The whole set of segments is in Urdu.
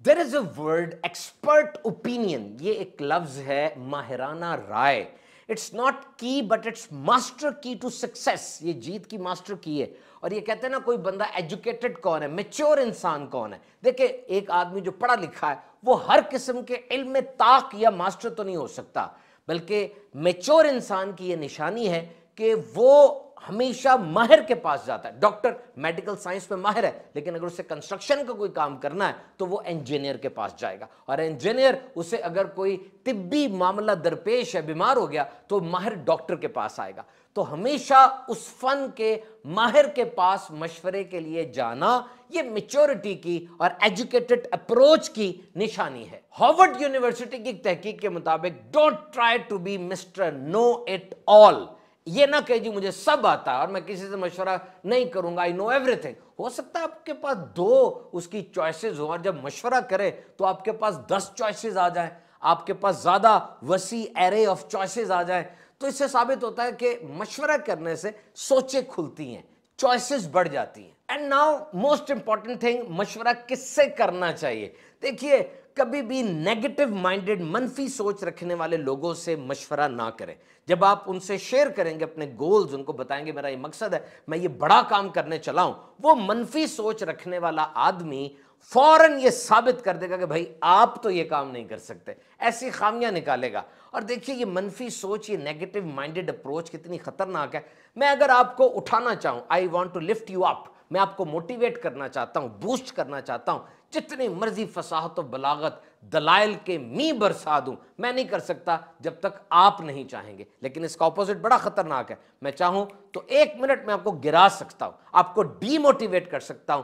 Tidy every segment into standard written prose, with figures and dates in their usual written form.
There is a word expert opinion, یہ ایک لفظ ہے ماہرانہ رائے. اٹس ناٹ کی بٹ اٹس ماسٹر کی ٹو سکسیس. یہ جیت کی ماسٹر کی ہے. اور یہ کہتے ہیں نا کوئی بندہ ایجوکیٹڈ کون ہے، میچور انسان کون ہے. دیکھیں ایک آدمی جو پڑھا لکھا ہے وہ ہر قسم کے علم میں طاق یا ماسٹر تو نہیں ہو سکتا، بلکہ میچور انسان کی یہ نشانی ہے کہ وہ ہمیشہ ماہر کے پاس جاتا ہے. ڈاکٹر میڈیکل سائنس میں ماہر ہے، لیکن اگر اسے کنسٹرکشن کا کوئی کام کرنا ہے تو وہ انجینئر کے پاس جائے گا. اور انجینئر اسے اگر کوئی طبی معاملہ درپیش ہے، بیمار ہو گیا، تو ماہر ڈاکٹر کے پاس آئے گا. تو ہمیشہ اس فن کے ماہر کے پاس مشورے کے لیے جانا یہ میچورٹی کی اور ایجوکیٹڈ اپروچ کی نشانی ہے. ہارورڈ یونیورسٹی کی ایک تحقیق کے مطابق don't try to be mister know it all. یہ نہ کہ جی مجھے سب آتا ہے اور میں کسی سے مشورہ نہیں کروں گا، آئی نو ایوری تھنگ. ہو سکتا ہے آپ کے پاس 2 اس کی چوائسز ہوں، اور جب مشورہ کرے تو آپ کے پاس 10 چوائسز آ جائیں، آپ کے پاس زیادہ وسیع ایرے آف چوائسز آ جائیں. تو اس سے ثابت ہوتا ہے کہ مشورہ کرنے سے سوچیں کھلتی ہیں، چوائسز بڑھ جاتی ہیں. And now most important thing, مشورہ کس سے کرنا چاہیے. دیکھیے کبھی بھی نیگیٹو مائنڈڈ، منفی سوچ رکھنے والے لوگوں سے مشورہ نہ کریں. جب آپ ان سے شیئر کریں گے اپنے گولز، ان کو بتائیں گے میرا یہ مقصد ہے، میں یہ بڑا کام کرنے چلا ہوں، وہ منفی سوچ رکھنے والا آدمی فوراً یہ ثابت کر دے گا کہ بھائی آپ تو یہ کام نہیں کر سکتے، ایسی خامیاں نکالے گا. اور دیکھیے یہ منفی سوچ، یہ نیگیٹو مائنڈڈ اپروچ کتنی خطرناک ہے. میں اگر آپ کو اٹھانا چاہوں، I want to lift you up, میں آپ کو موٹیویٹ کرنا چاہتا ہوں، بوسٹ کرنا چاہتا ہوں، جتنی مرضی فصاحت و بلاغت دلائل کے می برسا دوں، میں نہیں کر سکتا جب تک آپ نہیں چاہیں گے. لیکن اس کا اپوزٹ بڑا خطرناک ہے. میں چاہوں تو 1 منٹ میں آپ کو گرا سکتا ہوں، آپ کو ڈی موٹیویٹ کر سکتا ہوں.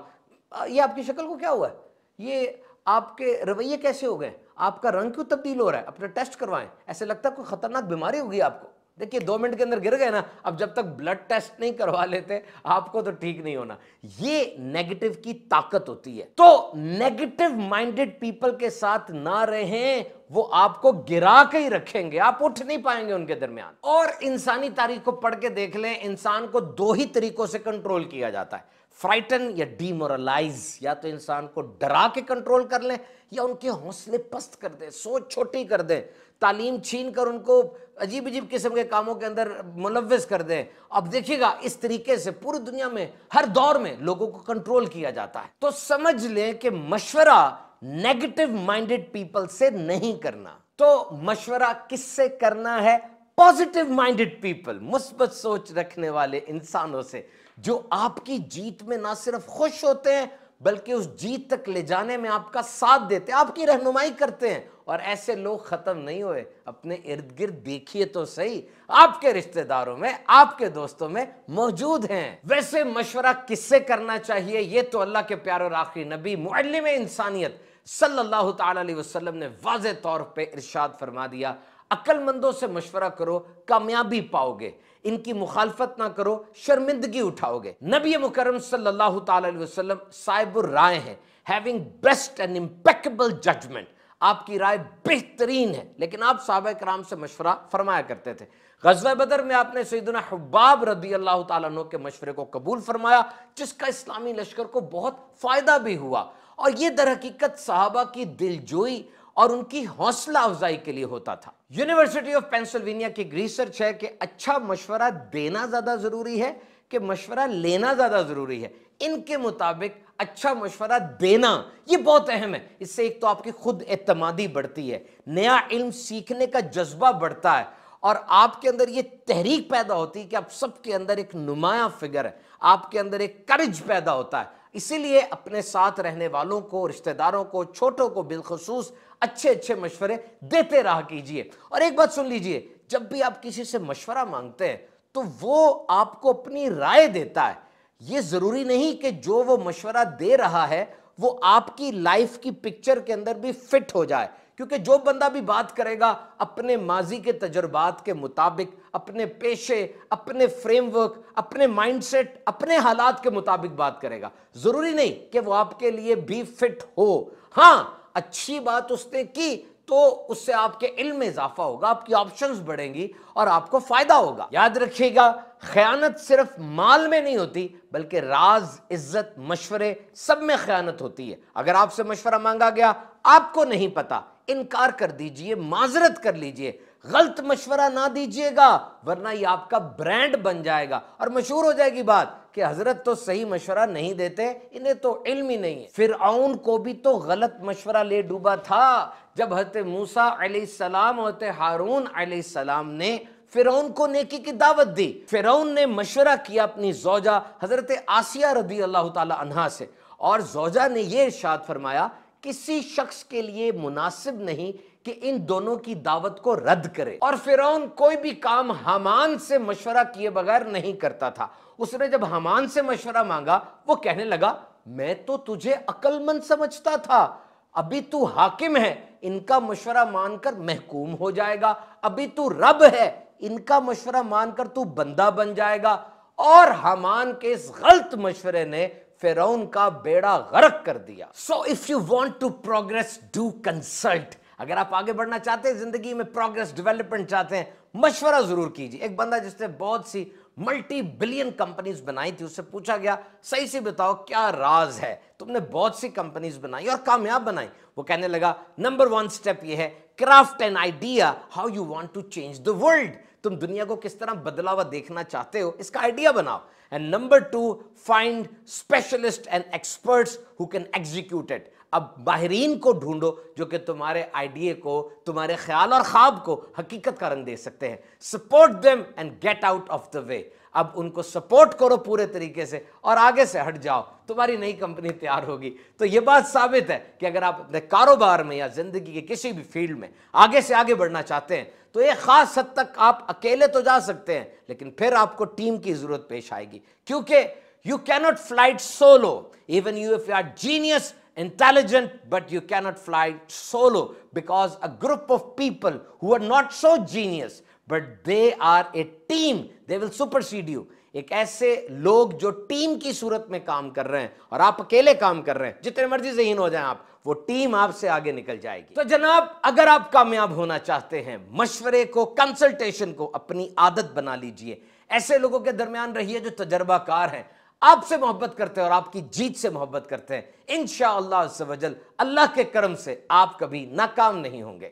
یہ آپ کی شکل کو کیا ہوا ہے، یہ آپ کے رویے کیسے ہو گئے، آپ کا رنگ کیوں تبدیل ہو رہا ہے، اپنا ٹیسٹ کروائیں. ایسے لگتا ہے کوئی خطرناک بیماری ہوگی آپ کو. دیکھیے 2 منٹ کے اندر گر گئے نا، اب جب تک بلڈ ٹیسٹ نہیں کروا لیتے آپ کو تو ٹھیک نہیں ہونا. یہ نیگیٹو کی طاقت ہوتی ہے. تو نیگیٹو مائنڈڈ پیپل کے ساتھ نہ رہیں، وہ آپ کو گرا کے ہی رکھیں گے، آپ اٹھ نہیں پائیں گے ان کے درمیان. اور انسانی تاریخ کو پڑھ کے دیکھ لیں، انسان کو 2 ہی طریقوں سے کنٹرول کیا جاتا ہے، فرائٹن یا ڈی مورلائز. یا تو انسان کو ڈرا کے کنٹرول کر لیں، یا ان کے حوصلے پست کر دیں، سوچ چھوٹی کر دیں، تعلیم چھین کر ان کو عجیب عجیب قسم کے کاموں کے اندر ملوث کر دیں. اب دیکھیے گا اس طریقے سے پوری دنیا میں ہر دور میں لوگوں کو کنٹرول کیا جاتا ہے. تو سمجھ لیں کہ مشورہ نیگیٹو مائنڈڈ پیپل سے نہیں کرنا. تو مشورہ کس سے کرنا ہے؟ پازیٹو مائنڈڈ پیپل، مثبت سوچ رکھنے والے انسانوں سے، جو آپ کی جیت میں نہ صرف خوش ہوتے ہیں بلکہ اس جیت تک لے جانے میں آپ کا ساتھ دیتے ہیں، آپ کی رہنمائی کرتے ہیں. اور ایسے لوگ ختم نہیں ہوئے، اپنے ارد گرد دیکھیے تو صحیح، آپ کے رشتہ داروں میں، آپ کے دوستوں میں موجود ہیں. ویسے مشورہ کس سے کرنا چاہیے، یہ تو اللہ کے پیارے اور آخری نبی معلم انسانیت صلی اللہ تعالی علیہ وسلم نے واضح طور پہ ارشاد فرما دیا. عقل مندوں سے مشورہ کرو، کامیابی پاؤ گے. ان کی مخالفت نہ کرو، شرمندگی اٹھاؤ گے. نبی مکرم صلی اللہ تعالی علیہ وسلم صاحب الرائے ہیں، having best and impeccable judgment. آپ کی رائے بہترین ہے، لیکن آپ صحابہ کرام سے مشورہ فرمایا کرتے تھے. غزوہ بدر میں آپ نے سیدنا حباب رضی اللہ تعالیٰ عنہ کے مشورے کو قبول فرمایا، جس کا اسلامی لشکر کو بہت فائدہ بھی ہوا. اور یہ در حقیقت صحابہ کی دلجوئی اور ان کی حوصلہ افزائی کے لیے ہوتا تھا. یونیورسٹی آف پینسلوینیا کی ریسرچ ہے کہ اچھا مشورہ دینا زیادہ ضروری ہے کہ مشورہ لینا زیادہ ضروری ہے. ان کے مطابق اچھا مشورہ دینا یہ بہت اہم ہے. اس سے ایک تو آپ کی خود اعتمادی بڑھتی ہے، نیا علم سیکھنے کا جذبہ بڑھتا ہے، اور آپ کے اندر یہ تحریک پیدا ہوتی ہے کہ آپ سب کے اندر ایک نمایاں فگر ہے، آپ کے اندر ایک کرج پیدا ہوتا ہے. اسی لیے اپنے ساتھ رہنے والوں کو، رشتہ داروں کو، چھوٹوں کو بالخصوص اچھے اچھے مشورے دیتے رہا کیجئے. اور ایک بات سن لیجئے، جب بھی آپ کسی سے مشورہ مانگتے ہیں تو وہ آپ کو اپنی رائے دیتا ہے. یہ ضروری نہیں کہ جو وہ مشورہ دے رہا ہے وہ آپ کی لائف کی پکچر کے اندر بھی فٹ ہو جائے، کیونکہ جو بندہ بھی بات کرے گا اپنے ماضی کے تجربات کے مطابق، اپنے پیشے، اپنے فریم ورک، اپنے مائنڈ سیٹ، اپنے حالات کے مطابق بات کرے گا. ضروری نہیں کہ وہ آپ کے لیے بھی فٹ ہو. ہاں اچھی بات اس نے کی تو اس سے آپ کے علم میں اضافہ ہوگا، آپ کی آپشنز بڑھیں گی اور آپ کو فائدہ ہوگا۔ یاد رکھیے گا، خیانت صرف مال میں نہیں ہوتی، بلکہ راز، عزت، مشورے سب میں خیانت ہوتی ہے۔ اگر آپ سے مشورہ مانگا گیا، آپ کو نہیں پتا، انکار کر دیجئے، معذرت کر لیجئے، غلط مشورہ نہ دیجئے گا، ورنہ یہ آپ کا برانڈ بن جائے گا اور مشہور ہو جائے گی بات کہ حضرت تو صحیح مشورہ نہیں دیتے، انہیں تو علم ہی نہیں ہے۔ فرعون کو بھی تو غلط مشورہ لے ڈوبا تھا جب حضرت موسیٰ علیہ السلام اور حضرت ہارون علیہ السلام نے فرعون کو نیکی کی دعوت دی۔ فرعون نے مشورہ کیا اپنی زوجہ حضرت آسیہ رضی اللہ تعالی عنہا سے، اور زوجہ نے یہ ارشاد فرمایا کسی شخص کے لیے مناسب نہیں کہ ان دونوں کی دعوت کو رد کرے۔ اور فرعون کوئی بھی کام حامان سے مشورہ کیے بغیر نہیں کرتا تھا۔ اس نے جب حامان سے مشورہ مانگا، وہ کہنے لگا میں تو تجھے عقل مند سمجھتا تھا، ابھی تو حاکم ہے، ان کا مشورہ مان کر محکوم ہو جائے گا، ابھی تو رب ہے، ان کا مشورہ مان کر تو بندہ بن جائے گا۔ اور حامان کے اس غلط مشورے نے فرعون کا بیڑا غرق کر دیا۔ So if you want to progress, do consult۔ اگر آپ آگے بڑھنا چاہتے ہیں زندگی میں، پروگرس، ڈیولپمنٹ چاہتے ہیں، مشورہ ضرور کیجیے۔ ایک بندہ جس نے بہت سی ملٹی بلین کمپنیز بنائی تھی، اس سے پوچھا گیا صحیح سے بتاؤ کیا راز ہے، تم نے بہت سی کمپنیز بنائی اور کامیاب بنائی۔ وہ کہنے لگا نمبر 1 سٹیپ یہ ہے، craft an idea how you want to change the world. تم دنیا کو کس طرح بدلا ہوا دیکھنا چاہتے ہو، اس کا آئیڈیا بناؤ۔ And number 2، find specialist and experts who can execute it. اب ماہرین کو ڈھونڈو جو کہ تمہارے آئیڈیا کو، تمہارے خیال اور خواب کو حقیقت کا رنگ دے سکتے ہیں۔ Support them and get out of the way. اب ان کو سپورٹ کرو پورے طریقے سے اور آگے سے ہٹ جاؤ، تمہاری نئی کمپنی تیار ہوگی۔ تو یہ بات ثابت ہے کہ اگر آپ اپنے کاروبار میں یا زندگی کے کسی بھی فیلڈ میں آگے سے آگے بڑھنا چاہتے ہیں تو ایک خاص حد تک آپ اکیلے تو جا سکتے ہیں، لیکن پھر آپ کو ٹیم کی ضرورت پیش آئے گی، کیونکہ you cannot fly solo even if you are genius, intelligent, but you cannot fly solo because a group of people who are not so genius but they are a team, they will supersede you۔ ایک ایسے لوگ جو ٹیم کی صورت میں کام کر رہے ہیں اور آپ اکیلے کام کر رہے ہیں، جتنے مرضی ذہین ہو جائیں آپ، وہ ٹیم آپ سے آگے نکل جائے گی۔ تو جناب، اگر آپ کامیاب ہونا چاہتے ہیں، مشورے کو، کنسلٹیشن کو اپنی عادت بنا لیجئے۔ ایسے لوگوں کے درمیان رہیے جو تجربہ کار ہیں، آپ سے محبت کرتے ہیں اور آپ کی جیت سے محبت کرتے ہیں۔ انشاءاللہ عز و جل، اللہ کے کرم سے آپ کبھی ناکام نہیں ہوں گے۔